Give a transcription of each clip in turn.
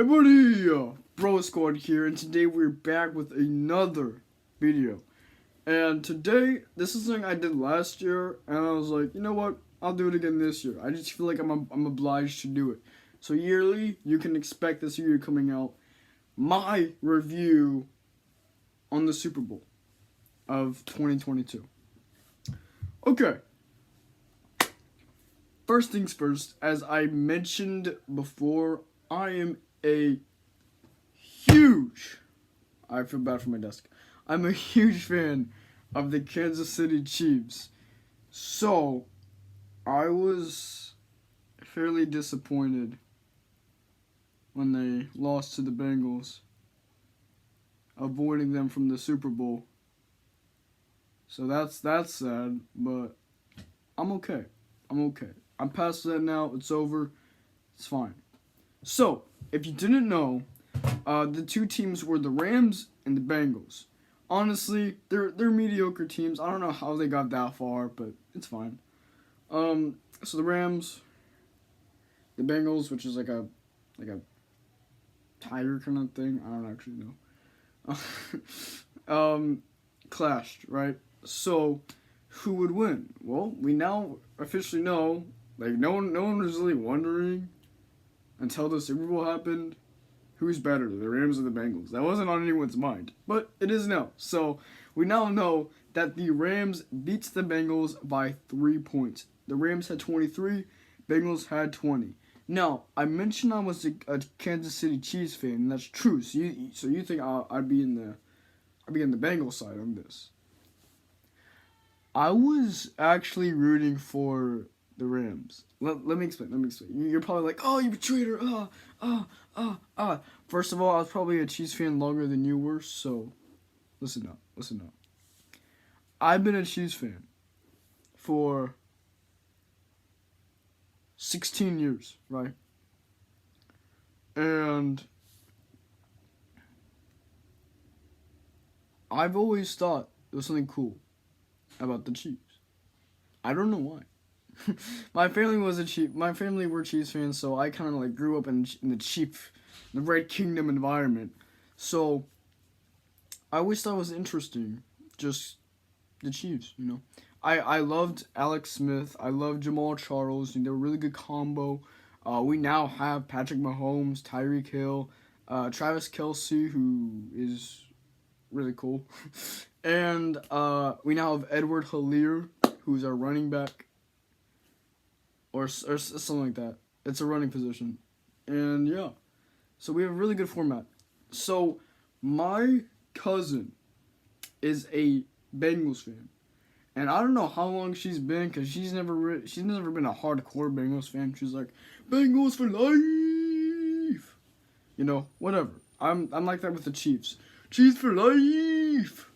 Hey buddy, Bro Squad here, and today we're back with another video. And today, this is something I did last year, and I was like, you know what, I'll do it again this year. I just feel like I'm obliged to do it. So yearly, you can expect this year coming out, my review on the Super Bowl of 2022. Okay. First things first, as I mentioned before, I am a huge, I feel bad for my desk. I'm a huge fan of the Kansas City Chiefs. So, I was fairly disappointed when they lost to the Bengals, avoiding them from the Super Bowl. So that's sad, but I'm okay. I'm past that now. It's over. It's fine. So, if you didn't know, the two teams were the Rams and the Bengals. Honestly, they're mediocre teams. I don't know how they got that far, but it's fine. So the Rams, the Bengals, which is like a tiger kind of thing. I don't actually know. Clashed, right? So, who would win? Well, we now officially know. Like no one was really wondering until the Super Bowl happened. Who's better, the Rams or the Bengals? That wasn't on anyone's mind, but it is now. So we now know that the Rams beats the Bengals by 3 points. The Rams had 23, Bengals had 20. Now, I mentioned I was a Kansas City Chiefs fan, and that's true. So you think I'd be in the Bengals side on this? I was actually rooting for the Rams. Let me explain. You're probably like, oh, you traitor. First of all, I was probably a Chiefs fan longer than you were, so listen up. I've been a Chiefs fan for 16 years, right? And I've always thought there was something cool about the Chiefs. I don't know why. My family were Chiefs fans, so I kind of like grew up in the Red Kingdom environment. So I always thought it was interesting, just the Chiefs, you know. I loved Alex Smith. I loved Jamal Charles. They were a really good combo. We now have Patrick Mahomes, Tyreek Hill, Travis Kelce, who is really cool, and we now have Edward Helaire, who's our running back. Or something like that. It's a running position. And yeah. So we have a really good format. So my cousin is a Bengals fan. And I don't know how long she's been, because she's never been a hardcore Bengals fan. She's like, Bengals for life. You know, whatever. I'm like that with the Chiefs. Chiefs for life.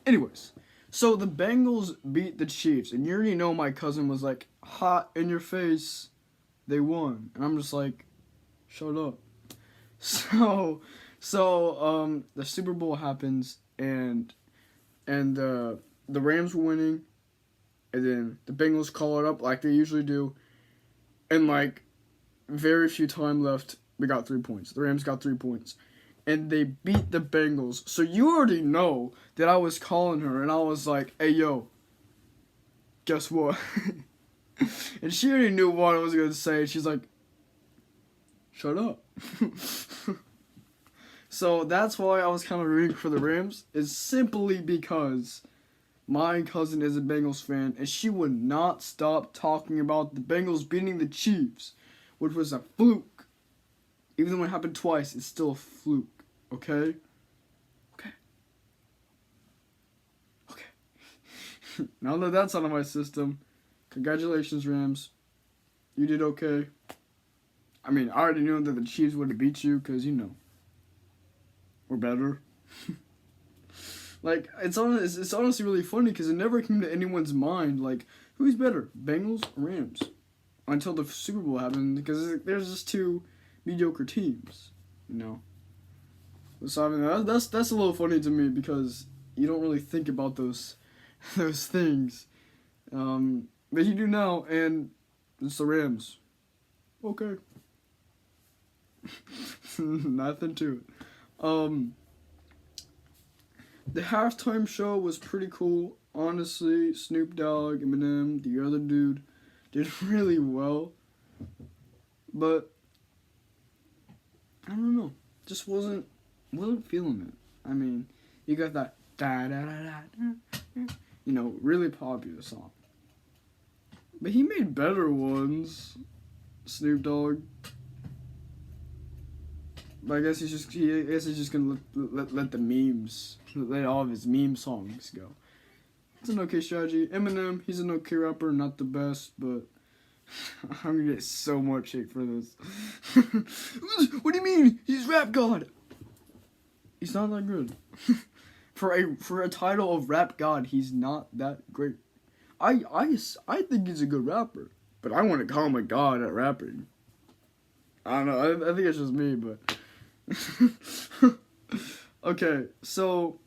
Anyways. So the Bengals beat the Chiefs, and you already know my cousin was like, hot in your face, they won. And I'm just like, shut up. So the Super Bowl happens, and the Rams were winning, and then the Bengals call it up like they usually do, and like very few time left, we got 3 points. The Rams got 3 points. And they beat the Bengals. So you already know that I was calling her, and I was like, hey, yo, guess what? And she already knew what I was going to say. She's like, shut up. So that's why I was kind of rooting for the Rams, is simply because my cousin is a Bengals fan, and she would not stop talking about the Bengals beating the Chiefs, which was a fluke. Even though it happened twice, it's still a fluke. Okay? Now that that's out of my system, congratulations, Rams. You did okay. I mean, I already knew that the Chiefs would have beat you, because, you know, we're better. Like, it's honestly really funny, because it never came to anyone's mind, like, who's better, Bengals or Rams? Until the Super Bowl happened, because there's just two mediocre teams, you know. So I mean, that's a little funny to me, because you don't really think about those things, but you do now, and it's the Rams. Okay. Nothing to it. The halftime show was pretty cool. Honestly, Snoop Dogg, Eminem, the other dude did really well. But I don't know. Just wasn't feeling it. I mean, you got that da da da da, really popular song. But he made better ones, Snoop Dogg. But I guess he's just gonna let the memes, let all of his meme songs go. It's an okay strategy. Eminem, he's an okay rapper, not the best, but I'm gonna get so much hate for this. What do you mean? He's rap god. He's not that good. For a title of rap god, he's not that great. I think he's a good rapper, but I want to call him a god at rapping. I don't know. I think it's just me, but. Okay, so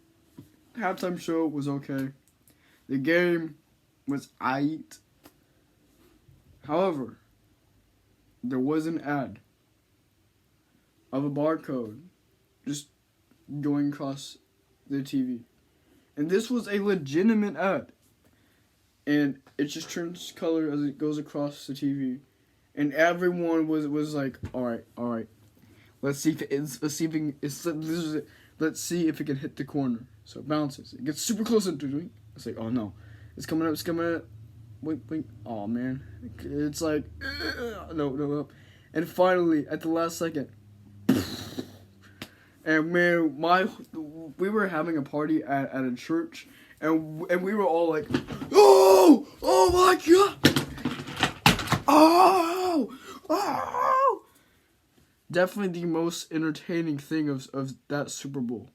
halftime show was okay. The game was aight. However, there was an ad of a barcode just going across the TV. And this was a legitimate ad. And it just turns color as it goes across the TV. And everyone was like, all right. Let's see if it can hit the corner. So it bounces. It gets super close to doing. It's like, oh no, it's coming up. Wait. Oh man, it's like no. And finally, at the last second, and man, we were having a party at a church, and we were all like, oh my god, oh. Definitely the most entertaining thing of that Super Bowl.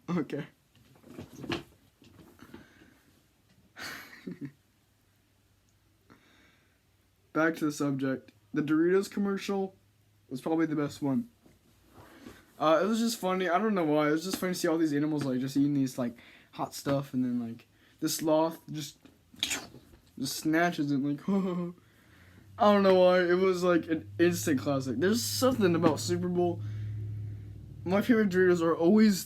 Okay. Back to the subject. The Doritos commercial was probably the best one. It was just funny. I don't know why. It was just funny to see all these animals like just eating these like hot stuff, and then like the sloth just snatches it like. I don't know why. It was like an instant classic. There's something about Super Bowl. My favorite Doritos are always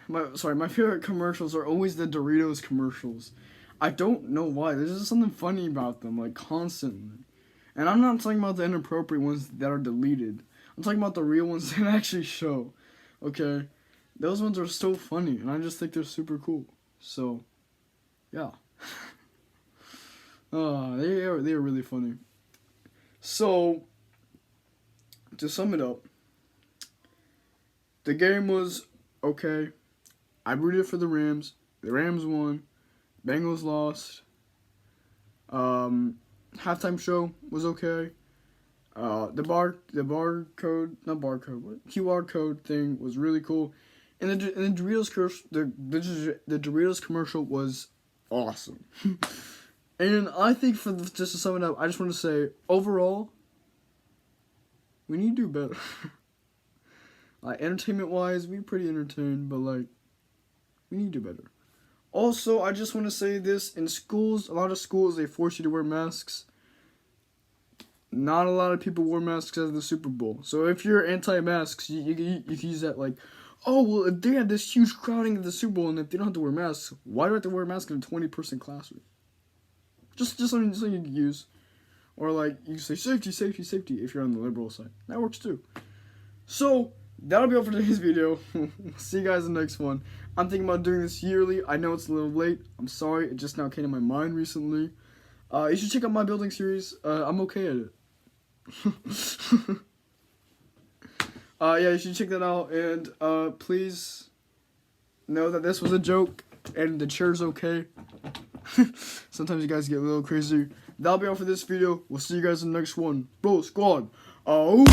my favorite commercials are always the Doritos commercials. I don't know why. There's just something funny about them, like constantly. And I'm not talking about the inappropriate ones that are deleted. I'm talking about the real ones that actually show. Okay? Those ones are so funny, and I just think they're super cool. So, yeah. They are really funny. So, to sum it up, the game was okay. I rooted for the Rams. The Rams won. Bengals lost. Halftime show was okay. The QR code thing was really cool. And the Doritos commercial was awesome. And I think just to sum it up, I just want to say, overall, we need to do better. Like, entertainment-wise, we're pretty entertained, but, like, we need to do better. Also, I just want to say this, in schools, a lot of schools, they force you to wear masks. Not a lot of people wore masks at the Super Bowl. So if you're anti-masks, you can use that, like, oh, well, if they have this huge crowding at the Super Bowl, and if they don't have to wear masks, why do I have to wear a mask in a 20-person classroom? Just something you can use. Or like, you can say safety if you're on the liberal side. That works too. So, that'll be all for today's video. See you guys in the next one. I'm thinking about doing this yearly. I know it's a little late. I'm sorry. It just now came to my mind recently. You should check out my building series. I'm okay at it. Yeah, you should check that out. And please know that this was a joke. And the chair's okay. Sometimes you guys get a little crazy. That'll be all for this video. We'll see you guys in the next one. Bro Squad. Oh.